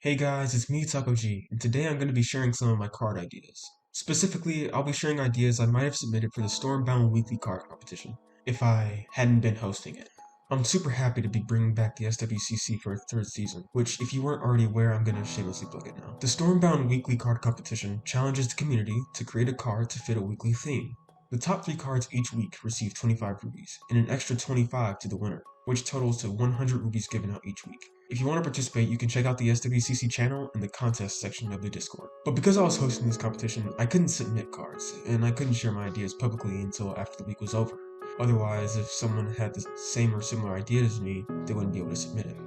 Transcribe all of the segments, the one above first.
Hey guys, it's me, Taco G, and today I'm going to be sharing some of my card ideas. Specifically, I'll be sharing ideas I might have submitted for the Stormbound Weekly Card Competition, if I hadn't been hosting it. I'm super happy to be bringing back the SWCC for a third season, which, if you weren't already aware, I'm going to shamelessly plug it now. The Stormbound Weekly Card Competition challenges the community to create a card to fit a weekly theme. The top 3 cards each week receive 25 rubies, and an extra 25 to the winner, which totals to 100 rubies given out each week. If you want to participate, you can check out the SWCC channel in the contest section of the Discord. But because I was hosting this competition, I couldn't submit cards, and I couldn't share my ideas publicly until after the week was over. Otherwise, if someone had the same or similar idea as me, they wouldn't be able to submit it.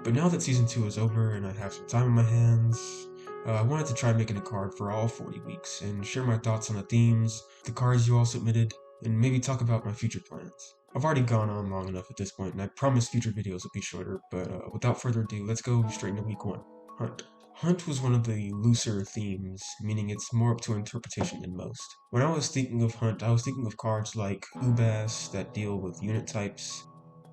But now that Season 2 is over and I have some time on my hands, I wanted to try making a card for all 40 weeks and share my thoughts on the themes, the cards you all submitted, and maybe talk about my future plans. I've already gone on long enough at this point, and I promise future videos will be shorter, but without further ado, let's go straight into week 1. Hunt. Hunt was one of the looser themes, meaning it's more up to interpretation than most. When I was thinking of Hunt, I was thinking of cards like Ubas that deal with unit types.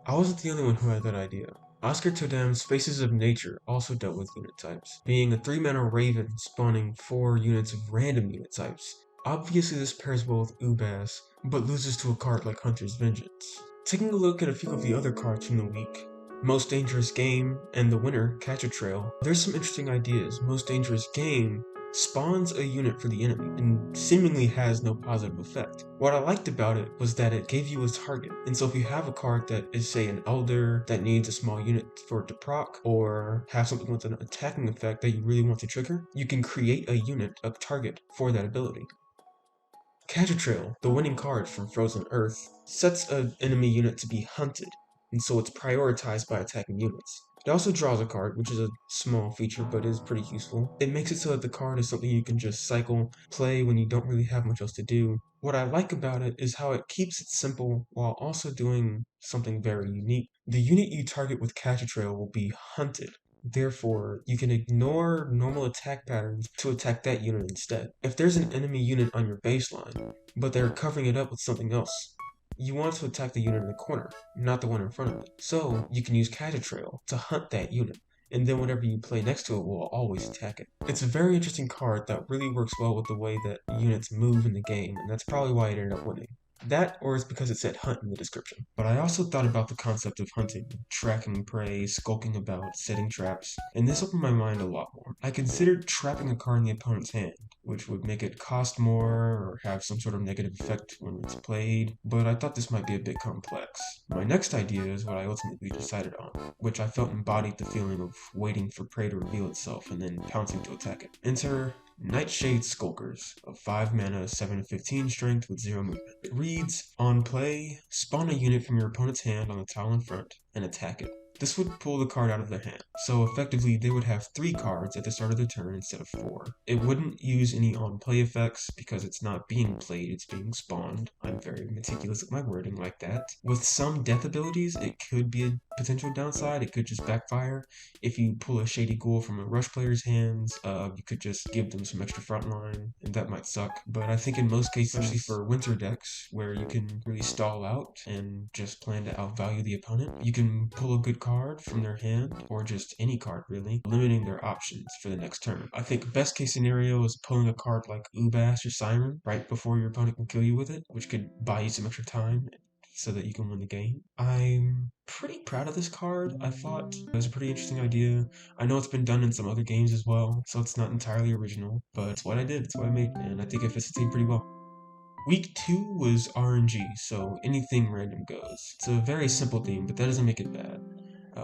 I wasn't the only one who had that idea. Oscar Todam's Faces of Nature also dealt with unit types, being a 3-mana raven spawning 4 units of random unit types. Obviously this pairs well with Ubas, but loses to a card like Hunter's Vengeance. Taking a look at a few of the other cards from the week, Most Dangerous Game and the winner, Catch a Trail, there's some interesting ideas. Most Dangerous Game spawns a unit for the enemy and seemingly has no positive effect. What I liked about it was that it gave you a target, and so if you have a card that is, say, an Elder that needs a small unit for it to proc, or have something with an attacking effect that you really want to trigger, you can create a unit, a target, for that ability. Catch a Trail, the winning card from Frozen Earth, sets an enemy unit to be hunted, and so it's prioritized by attacking units. It also draws a card, which is a small feature but is pretty useful. It makes it so that the card is something you can just cycle, play when you don't really have much else to do. What I like about it is how it keeps it simple while also doing something very unique. The unit you target with Catch a Trail will be hunted. Therefore, you can ignore normal attack patterns to attack that unit instead. If there's an enemy unit on your baseline, but they're covering it up with something else, you want to attack the unit in the corner, not the one in front of it. So, you can use Catch a Trail to hunt that unit, and then whatever you play next to it will always attack it. It's a very interesting card that really works well with the way that units move in the game, and that's probably why it ended up winning. That, or it's because it said hunt in the description. But I also thought about the concept of hunting, tracking prey, skulking about, setting traps, and this opened my mind a lot more. I considered trapping a card in the opponent's hand, which would make it cost more or have some sort of negative effect when it's played, but I thought this might be a bit complex. My next idea is what I ultimately decided on, which I felt embodied the feeling of waiting for prey to reveal itself and then pouncing to attack it. Enter Nightshade Skulkers, a 5 mana, 7/15 strength with 0 movement. It reads, on play, spawn a unit from your opponent's hand on the tile in front and attack it. This would pull the card out of their hand, so effectively they would have 3 cards at the start of their turn instead of 4. It wouldn't use any on-play effects because it's not being played, it's being spawned. I'm very meticulous with my wording like that. With some death abilities, it could be a potential downside, it could just backfire. If you pull a Shady Ghoul from a rush player's hands, you could just give them some extra frontline, and that might suck. But I think in most cases, especially for winter decks, where you can really stall out and just plan to outvalue the opponent, you can pull a good card from their hand, or just any card really, limiting their options for the next turn. I think best case scenario is pulling a card like Ubas or Siren right before your opponent can kill you with it, which could buy you some extra time so that you can win the game. I'm pretty proud of this card. I thought it was a pretty interesting idea. I know it's been done in some other games as well, so it's not entirely original, but it's what I did, it's what I made, and I think it fits the team pretty well. Week 2 was RNG, so anything random goes. It's a very simple theme, but that doesn't make it bad.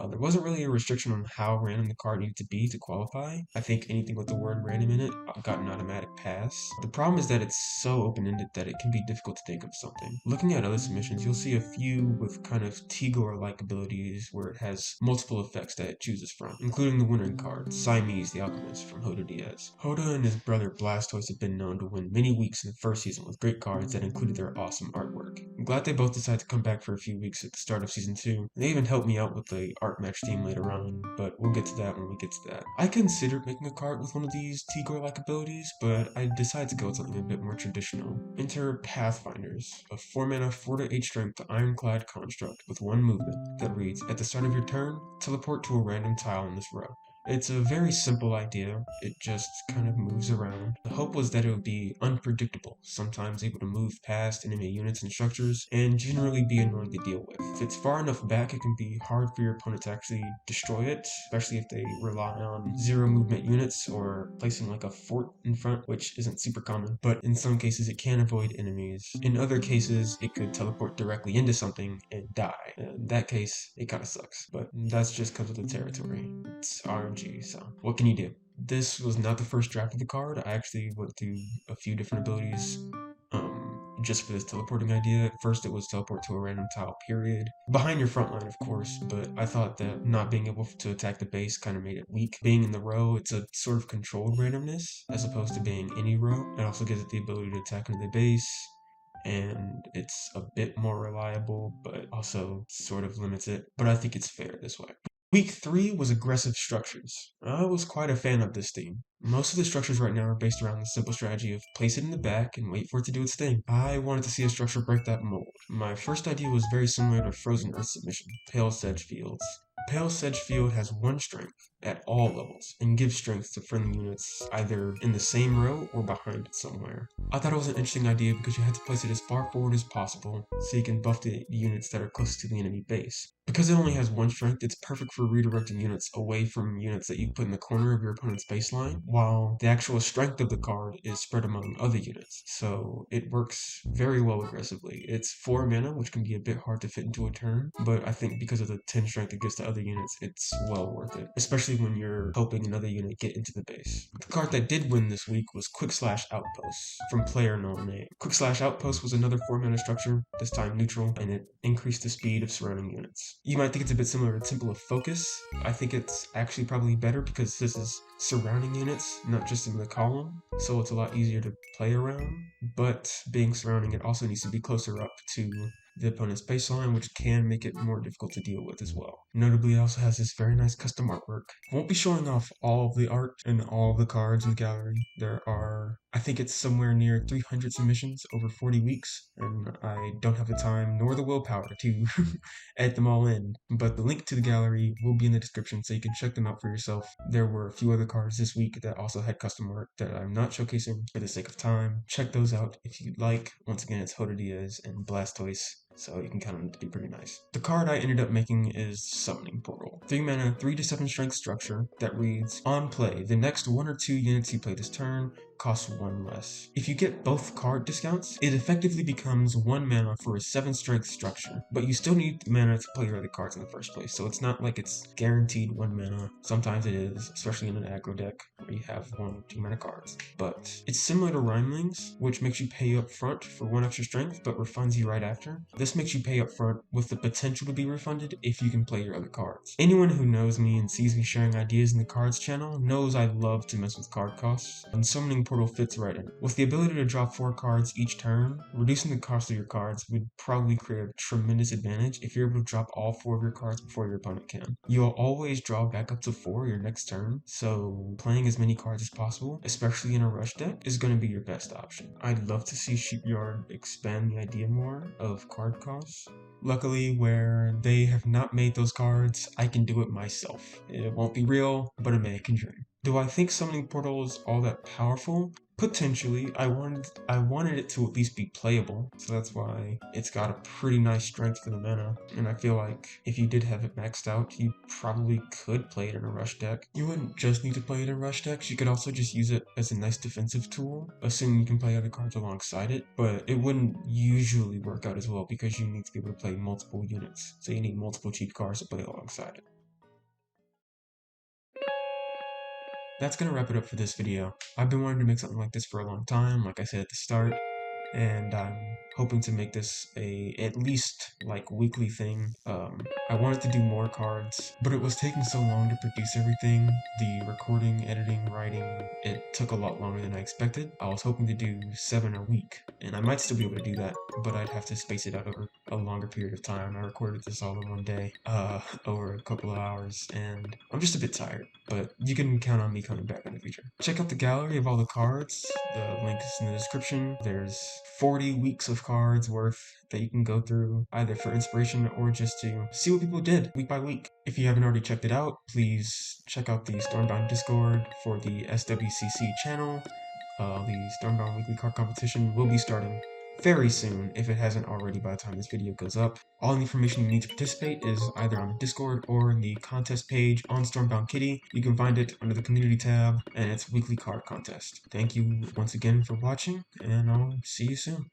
There wasn't really a restriction on how random the card needed to be to qualify. I think anything with the word random in it got an automatic pass. The problem is that it's so open-ended that it can be difficult to think of something. Looking at other submissions, you'll see a few with kind of Tigor-like abilities where it has multiple effects that it chooses from, including the winning card, Siamese the Alchemist from Hoda Diaz. Hoda and his brother Blastoise have been known to win many weeks in the first season with great cards that included their awesome artwork. I'm glad they both decided to come back for a few weeks at the start of Season 2. They even helped me out with the art match theme later on, but we'll get to that when we get to that. I considered making a card with one of these Tigor-like abilities, but I decided to go with something a bit more traditional. Enter Pathfinders, a 4-mana 4/8 strength ironclad construct with 1 movement that reads, at the start of your turn, teleport to a random tile in this row. It's a very simple idea, it just kind of moves around. The hope was that it would be unpredictable, sometimes able to move past enemy units and structures, and generally be annoying to deal with. If it's far enough back, it can be hard for your opponent to actually destroy it, especially if they rely on zero movement units or placing like a fort in front, which isn't super common, but in some cases it can avoid enemies. In other cases, it could teleport directly into something and die. In that case, it kind of sucks, but that's just because of the territory. It's RNG, so what can you do? This was not the first draft of the card. I actually went through a few different abilities just for this teleporting idea. At first, it was teleport to a random tile, period. Behind your front line, of course, but I thought that not being able to attack the base kind of made it weak. Being in the row, it's a sort of controlled randomness as opposed to being any row. It also gives it the ability to attack into the base, and it's a bit more reliable, but also sort of limits it. But I think it's fair this way. Week 3 was aggressive structures. I was quite a fan of this theme. Most of the structures right now are based around the simple strategy of place it in the back and wait for it to do its thing. I wanted to see a structure break that mold. My first idea was very similar to Frozen Earth submission, Pale Sedge Fields. Pale Sedge Field has 1 strength at all levels and gives strength to friendly units either in the same row or behind it somewhere. I thought it was an interesting idea because you had to place it as far forward as possible so you can buff the units that are close to the enemy base. Because it only has 1 strength, it's perfect for redirecting units away from units that you put in the corner of your opponent's baseline, while the actual strength of the card is spread among other units, so it works very well aggressively. It's 4 mana, which can be a bit hard to fit into a turn, but I think because of the 10 strength it gives to other units, it's well worth it, especially when you're hoping another unit get into the base. The card that did win this week was Quick Slash Outpost, from player no name. Quick Slash Outpost was another 4 mana structure, this time neutral, and it increased the speed of surrounding units. You might think it's a bit similar to Temple of Focus. I think it's actually probably better because this is surrounding units, not just in the column, so it's a lot easier to play around, but being surrounding, it also needs to be closer up to the opponent's baseline, which can make it more difficult to deal with as well. Notably, it also has this very nice custom artwork. I won't be showing off all of the art and all of the cards in the gallery. There are, I think it's somewhere near 300 submissions over 40 weeks, and I don't have the time nor the willpower to edit them all in. But the link to the gallery will be in the description so you can check them out for yourself. There were a few other cards this week that also had custom art that I'm not showcasing for the sake of time. Check those out if you'd like. Once again, it's Hododiaz and Blastoise, so you can count them to be pretty nice. The card I ended up making is Summoning Portal. 3 mana, 3 to 7 strength structure that reads, on play, the next 1 or 2 units you play this turn cost 1 less. If you get both card discounts, it effectively becomes 1 mana for a 7 strength structure, but you still need mana to play your other cards in the first place, so it's not like it's guaranteed 1 mana. Sometimes it is, especially in an aggro deck where you have 1 or 2 mana cards. But it's similar to Rhymelings, which makes you pay up front for 1 extra strength, but refunds you right after. This makes you pay up front with the potential to be refunded if you can play your other cards. Anyone who knows me and sees me sharing ideas in the cards channel knows I love to mess with card costs, and Summoning Portal fits right in. With the ability to draw 4 cards each turn, reducing the cost of your cards would probably create a tremendous advantage if you're able to drop all 4 of your cards before your opponent can. You'll always draw back up to 4 your next turn, so playing as many cards as possible, especially in a rush deck, is going to be your best option. I'd love to see Shipyard expand the idea more of card costs. Luckily, where they have not made those cards, I can do it myself. It won't be real, but a man can dream. Do I think Summoning Portal is all that powerful? Potentially. I wanted it to at least be playable, so that's why it's got a pretty nice strength for the mana, and I feel like if you did have it maxed out, you probably could play it in a rush deck. You wouldn't just need to play it in rush decks, you could also just use it as a nice defensive tool, assuming you can play other cards alongside it, but it wouldn't usually work out as well because you need to be able to play multiple units, so you need multiple cheap cards to play alongside it. That's gonna wrap it up for this video. I've been wanting to make something like this for a long time, like I said at the start, and I'm hoping to make this a at least like weekly thing. I wanted to do more cards, but it was taking so long to produce everything. The recording, editing, writing, it took a lot longer than I expected. I was hoping to do 7 a week, and I might still be able to do that, but I'd have to space it out over a longer period of time. I recorded this all in one day, over a couple of hours, and I'm just a bit tired, but you can count on me coming back in the future. Check out the gallery of all the cards. The link is in the description. There's 40 weeks of cards worth that you can go through, either for inspiration or just to see what people did week by week. If you haven't already checked it out, please check out the Stormbound Discord for the SWCC channel. The Stormbound Weekly Card Competition will be starting very soon, if it hasn't already by the time this video goes up. All the information you need to participate is either on the Discord or in the contest page on Stormbound Kitty. You can find it under the community tab, and it's weekly card contest. Thank you once again for watching, and I'll see you soon.